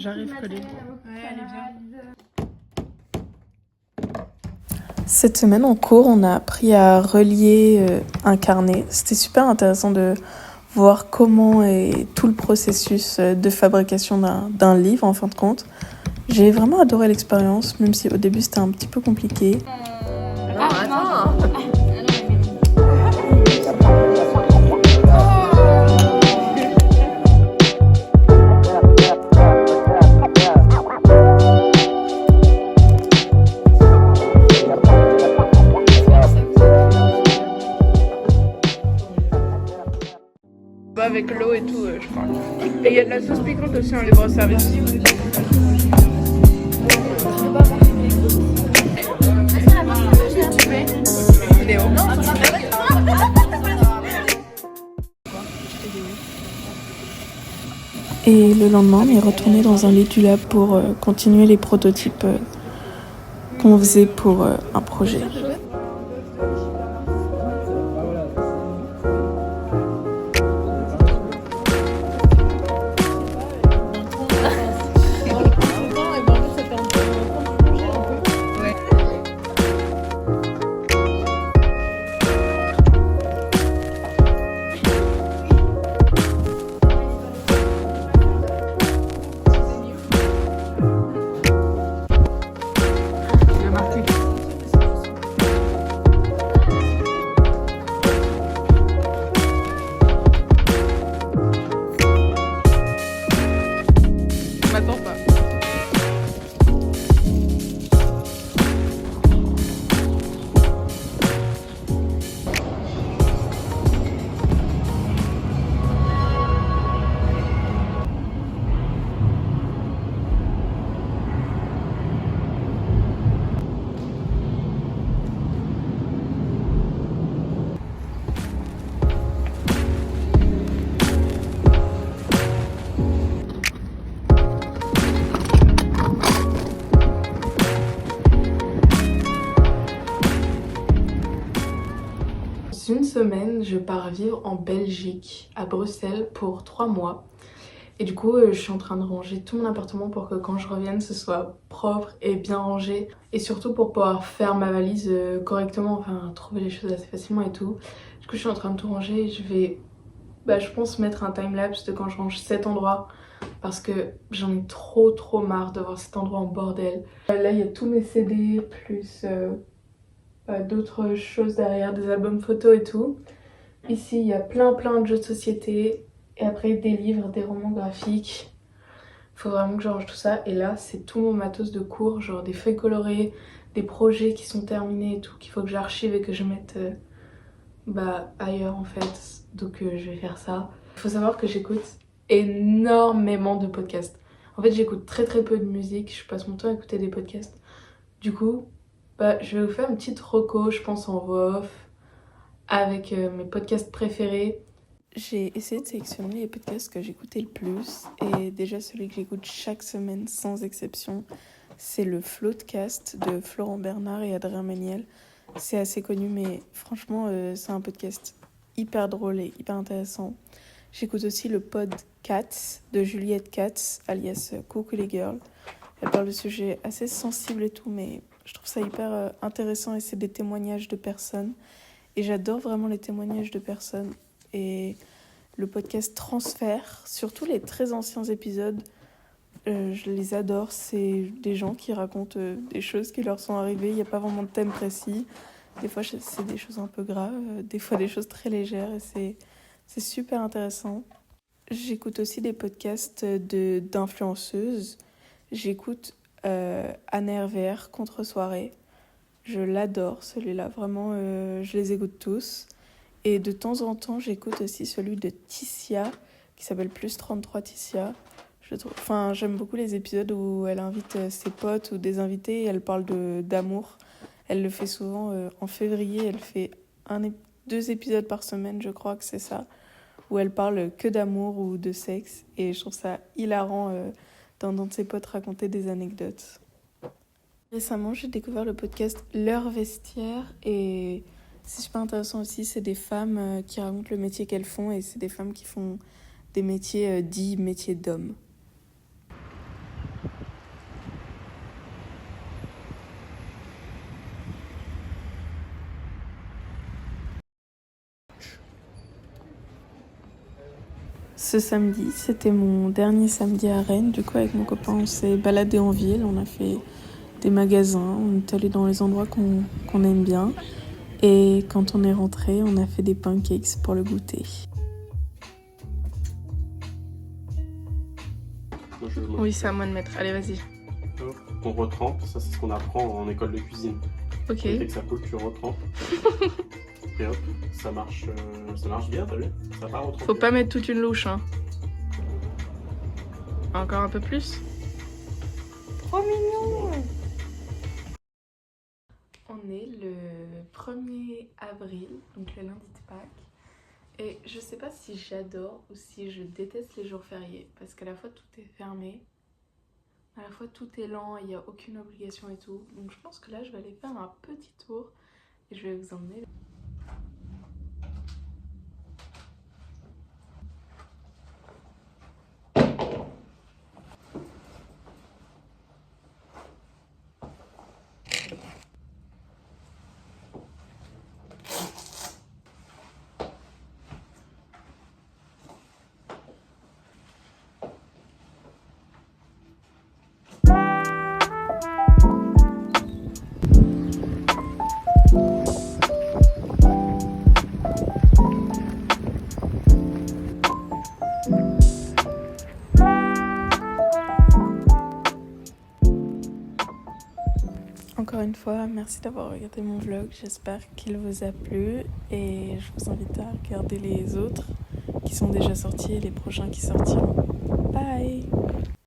J'arrive collé. Ouais, allez, viens. Cette semaine en cours, on a appris à relier un carnet. C'était super intéressant de voir comment est tout le processus de fabrication d'un livre en fin de compte. J'ai vraiment adoré l'expérience, même si au début c'était un petit peu compliqué. Attends. Avec l'eau et tout, je crois. Et il y a de la sauce piquante aussi en libre service. Vidéo. Et le lendemain, on est retourné dans un lit du lab pour continuer les prototypes qu'on faisait pour un projet. Une semaine, je pars vivre en Belgique, à Bruxelles, pour 3 mois. Et du coup, je suis en train de ranger tout mon appartement pour que quand je revienne, ce soit propre et bien rangé. Et surtout pour pouvoir faire ma valise correctement, enfin trouver les choses assez facilement et tout. Du coup, je suis en train de tout ranger et je vais, je pense, mettre un timelapse de quand je range cet endroit. Parce que j'en ai trop marre de voir cet endroit en bordel. Là, il y a tous mes CD, plus d'autres choses derrière, des albums photos et tout. Ici, il y a plein de jeux de société. Et après, des livres, des romans graphiques. Faut vraiment que je range tout ça. Et là, c'est tout mon matos de cours, genre des feuilles colorées, des projets qui sont terminés et tout, qu'il faut que j'archive et que je mette ailleurs en fait. Donc je vais faire ça. Il faut savoir que j'écoute énormément de podcasts. En fait, j'écoute très peu de musique. Je passe mon temps à écouter des podcasts. Du coup, je vais vous faire une petite reco, je pense en voix off, avec mes podcasts préférés. J'ai essayé de sélectionner les podcasts que j'écoutais le plus. Et déjà, celui que j'écoute chaque semaine, sans exception, c'est le Floatcast de Florent Bernard et Adrien Méniel. C'est assez connu, mais franchement, c'est un podcast hyper drôle et hyper intéressant. J'écoute aussi le Podcast de Juliette Katz, alias Coucou les Girls. Elle parle de sujets assez sensibles et tout, mais je trouve ça hyper intéressant et c'est des témoignages de personnes. Et j'adore vraiment les témoignages de personnes. Et le podcast Transfert, surtout les très anciens épisodes, je les adore. C'est des gens qui racontent des choses qui leur sont arrivées. Il n'y a pas vraiment de thème précis. Des fois, c'est des choses un peu graves, des fois des choses très légères. Et c'est super intéressant. J'écoute aussi des podcasts d'influenceuses. J'écoute Anna RVR Contre-soirée. Je l'adore celui-là, vraiment, je les écoute tous. Et de temps en temps, j'écoute aussi celui de Tissia, qui s'appelle Plus 33 Tissia. J'aime beaucoup les épisodes où elle invite ses potes ou des invités et elle parle d'amour. Elle le fait souvent en février, elle fait 2 épisodes par semaine, je crois que c'est ça, où elle parle que d'amour ou de sexe. Et je trouve ça hilarant d'entendre ses potes raconter des anecdotes. Récemment, j'ai découvert le podcast Leur Vestiaire et c'est super intéressant aussi. C'est des femmes qui racontent le métier qu'elles font et c'est des femmes qui font des métiers dits métiers d'hommes. ce samedi, c'était mon dernier samedi à Rennes. Du coup, avec mon copain, on s'est baladé en ville, on a fait des magasins, on est allé dans les endroits qu'on aime bien. Et quand on est rentré, on a fait des pancakes pour le goûter. Oui, c'est à moi de mettre. Allez, vas-y. On retrempe, ça c'est ce qu'on apprend en école de cuisine. Ok. Dès que ça coule, tu retrempes. Et hop, ça marche bien, t'as vu? Ça va retremper. Faut pas mettre toute une louche, hein. Encore un peu plus. Trop mignon. On est le 1er avril, donc le lundi de Pâques. Et je sais pas si j'adore ou si je déteste les jours fériés. Parce qu'à la fois tout est fermé, à la fois tout est lent, il n'y a aucune obligation et tout. Donc je pense que là je vais aller faire un petit tour et je vais vous emmener. Encore une fois, merci d'avoir regardé mon vlog, j'espère qu'il vous a plu et je vous invite à regarder les autres qui sont déjà sortis et les prochains qui sortiront. Bye!